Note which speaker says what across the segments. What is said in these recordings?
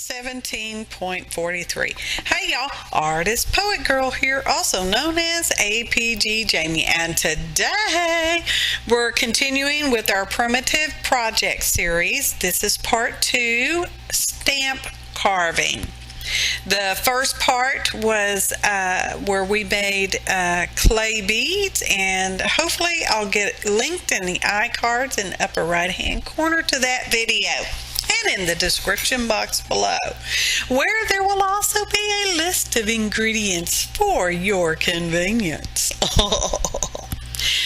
Speaker 1: 17.43. Hey y'all, Artist Poet Girl here, also known as APG Jamie, and today we're continuing with our primitive project series. This is part 2, stamp carving. The first part was where we made clay beads, and hopefully I'll get linked in the iCards in the upper right hand corner to that video and in the description box below, where there will also be a list of ingredients for your convenience.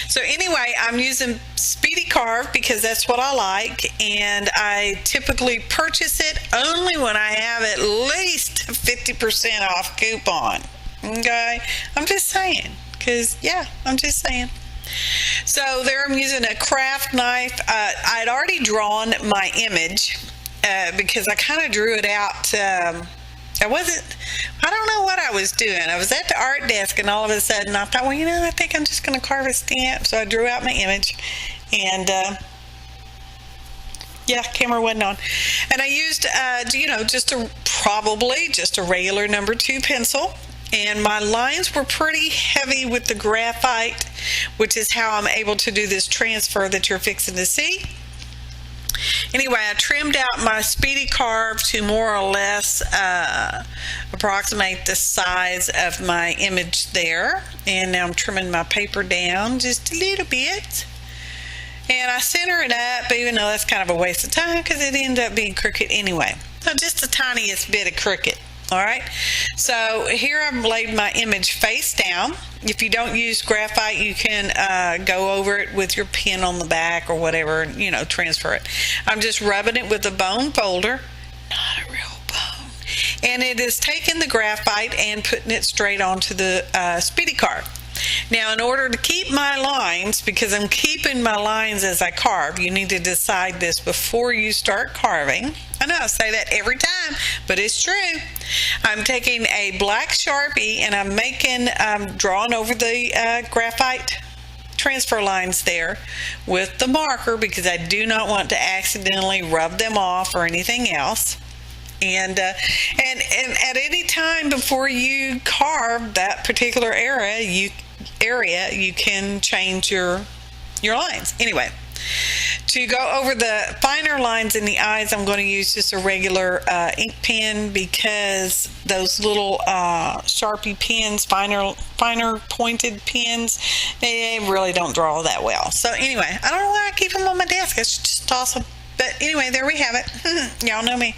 Speaker 1: So anyway, I'm using Speedy Carve because that's what I like, and I typically purchase it only when I have at least a 50% off coupon. Okay? I'm just saying, because, yeah, I'm just saying. So there I'm using a craft knife. I'd already drawn my image because I kind of drew it out. I don't know what I was doing. I was at the art desk, and all of a sudden I thought, well, I think I'm just going to carve a stamp. So I drew out my image, and yeah, camera wasn't on. And I used, just a regular number 2 pencil. And my lines were pretty heavy with the graphite, which is how I'm able to do this transfer that you're fixing to see. Anyway, I trimmed out my Speedy Carve to more or less approximate the size of my image there. And now I'm trimming my paper down just a little bit. And I center it up, even though that's kind of a waste of time because it ended up being crooked anyway. So just the tiniest bit of crooked. All right, so here I've laid my image face down. If you don't use graphite, you can go over it with your pen on the back or whatever, transfer it. I'm just rubbing it with a bone folder, not a real bone. And it is taking the graphite and putting it straight onto the Speedy Carve. Now, in order to keep my lines, because I'm keeping my lines as I carve, you need to decide this before you start carving. I know I say that every time, but it's true. I'm taking a black Sharpie and I'm drawing over the graphite transfer lines there with the marker because I do not want to accidentally rub them off or anything else. And at any time before you carve that particular area, you can change your lines. Anyway, to go over the finer lines in the eyes, I'm going to use just a regular ink pen because those little Sharpie pens, finer pointed pens, they really don't draw that well. So anyway, I don't know why I keep them on my desk. It's just awesome. But anyway, there we have it. Y'all know me.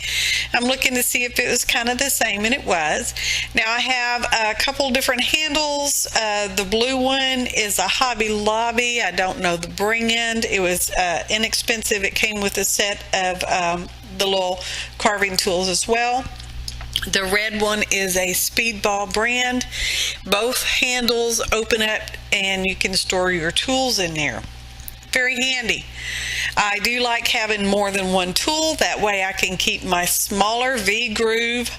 Speaker 1: I'm looking to see if it was kind of the same, and it was. Now I have a couple different handles. The blue one is a Hobby Lobby. I don't know the brand. It was inexpensive. It came with a set of the little carving tools as well. The red one is a Speedball brand. Both handles open up, and you can store your tools in there. Very handy. I do like having more than one tool. That way I can keep my smaller V-groove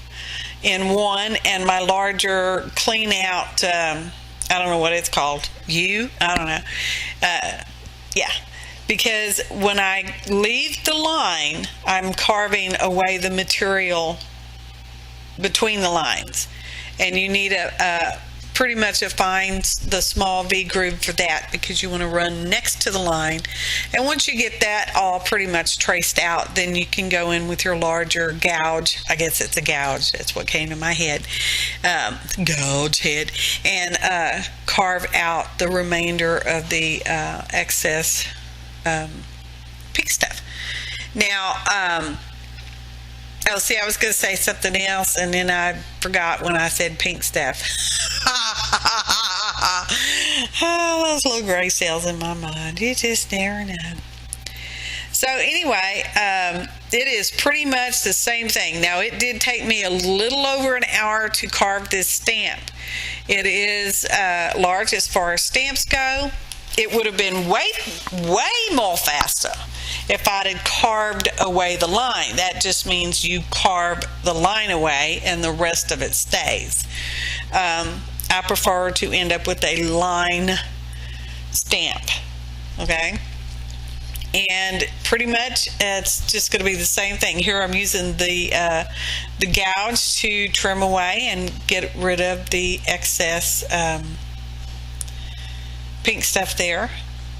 Speaker 1: in one and my larger clean out, I don't know what it's called. I don't know. Yeah. Because when I leave the line, I'm carving away the material between the lines. And you need pretty much the small V groove for that because you want to run next to the line. And once you get that all pretty much traced out, then you can go in with your larger gouge. I guess it's a gouge. That's what came to my head. Gouge head. And carve out the remainder of the excess pink stuff. Now, I was going to say something else, and then I forgot when I said pink stuff. Those little gray cells in my mind. You just never know. So anyway, it is pretty much the same thing. Now, it did take me a little over an hour to carve this stamp. It is large as far as stamps go. It would have been way more faster if I'd had carved away the line. That just means you carve the line away and the rest of it stays. I prefer to end up with a line stamp. Okay? And pretty much it's just going to be the same thing. Here I'm using the gouge to trim away and get rid of the excess pink stuff there.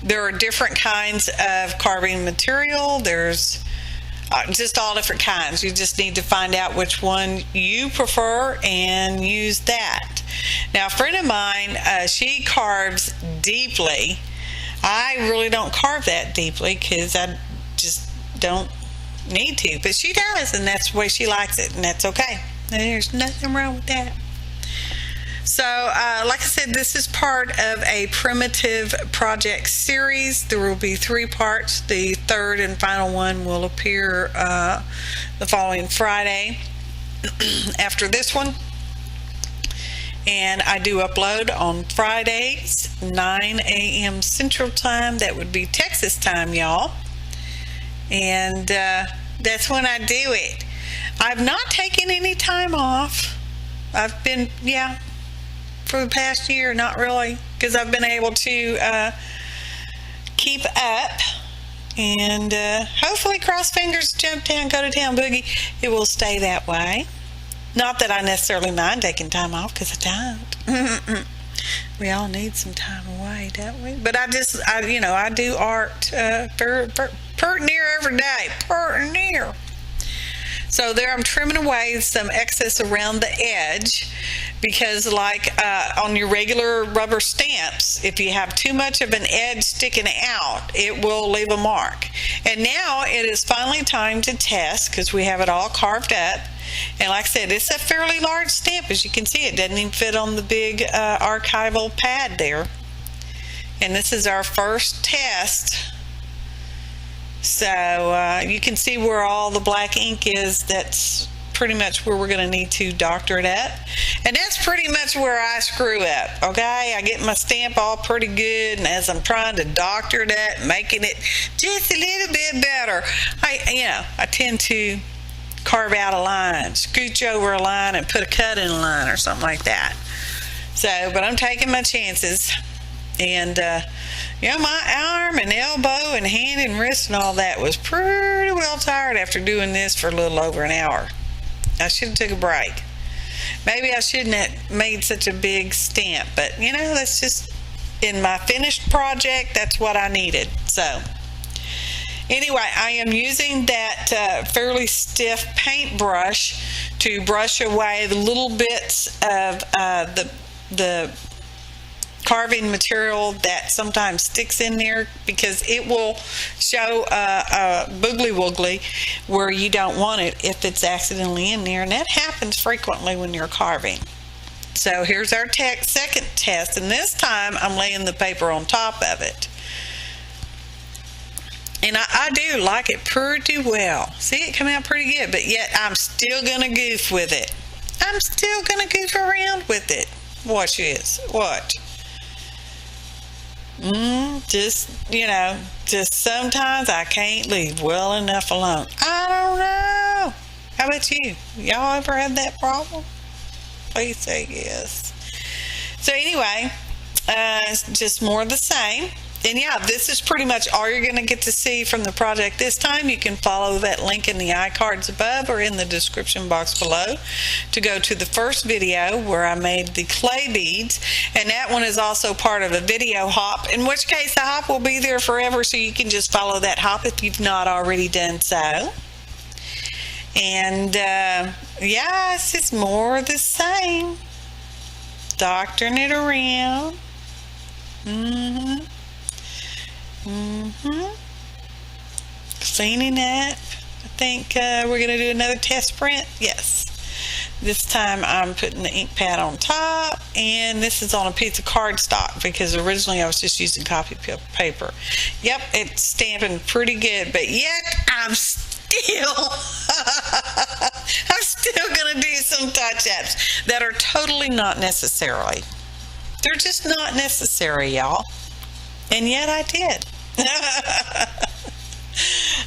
Speaker 1: There are different kinds of carving material. There's just all different kinds. You just need to find out which one you prefer and use that. Now, a friend of mine, she carves deeply. I really don't carve that deeply because I just don't need to. But she does, and that's the way she likes it, and that's okay. There's nothing wrong with that. So, like I said, this is part of a primitive project series. There will be 3 parts. The third and final one will appear the following Friday after this one. And I do upload on Fridays, 9 a.m. Central Time. That would be Texas time, y'all. And that's when I do it. I've not taken any time off. I've been, for the past year, not really, because I've been able to keep up, and hopefully, cross fingers, jump down, go to town boogie, it will stay that way. Not that I necessarily mind taking time off, because I don't. We all need some time away, don't we? But I do art pert near every day, pert near. So there I'm trimming away some excess around the edge, because like on your regular rubber stamps, if you have too much of an edge sticking out, it will leave a mark. And now it is finally time to test, because we have it all carved up. And like I said, it's a fairly large stamp. As you can see, it doesn't even fit on the big archival pad there. And this is our first test. So you can see where all the black ink is. That's pretty much where we're going to need to doctor it up. And that's pretty much where I screw up, okay? I get my stamp all pretty good, and as I'm trying to doctor it up, making it just a little bit better, I tend to carve out a line, scooch over a line, and put a cut in a line or something like that. So, but I'm taking my chances. And, my arm and elbow and hand and wrist and all that was pretty well tired after doing this for a little over an hour. I should have took a break. Maybe I shouldn't have made such a big stamp, but, that's just, in my finished project, that's what I needed. So, anyway, I am using that fairly stiff paintbrush to brush away the little bits of the carving material that sometimes sticks in there, because it will show a boogly woogly where you don't want it if it's accidentally in there, and that happens frequently when you're carving. So here's our second test, and this time I'm laying the paper on top of it. And I do like it pretty well. See, it come out pretty good, but yet I'm still going to goof with it. I'm still going to goof around with it. Watch this. Watch. Just sometimes I can't leave well enough alone. I don't know. How about you? Y'all ever had that problem? Please say yes. So anyway, it's just more of the same. And this is pretty much all you're going to get to see from the project this time. You can follow that link in the iCards above or in the description box below to go to the first video where I made the clay beads. And that one is also part of a video hop, in which case the hop will be there forever, so you can just follow that hop if you've not already done so. And it's just more of the same. Doctoring it around. Cleaning up. I think we're going to do another test print. Yes. This time I'm putting the ink pad on top, and this is on a piece of cardstock, because originally I was just using copy paper. Yep, it's stamping pretty good, but yet I'm still going to do some touch-ups that are totally not necessary. They're just not necessary, y'all. And yet I did.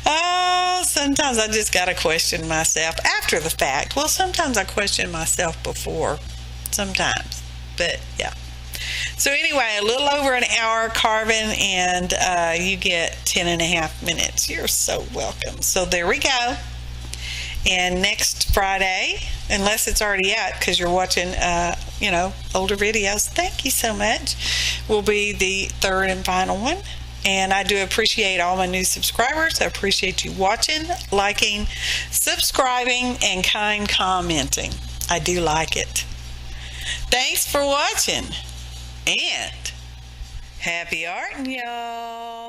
Speaker 1: Oh, sometimes I just got to question myself after the fact. Well, sometimes I question myself before. Sometimes. But, yeah. So anyway, a little over an hour carving, and you get 10.5 minutes. You're so welcome. So there we go. And next Friday, unless it's already out because you're watching, older videos, thank you so much, will be the third and final one. And I do appreciate all my new subscribers. I appreciate you watching, liking, subscribing, and kind commenting. I do like it. Thanks for watching, and happy arting, y'all.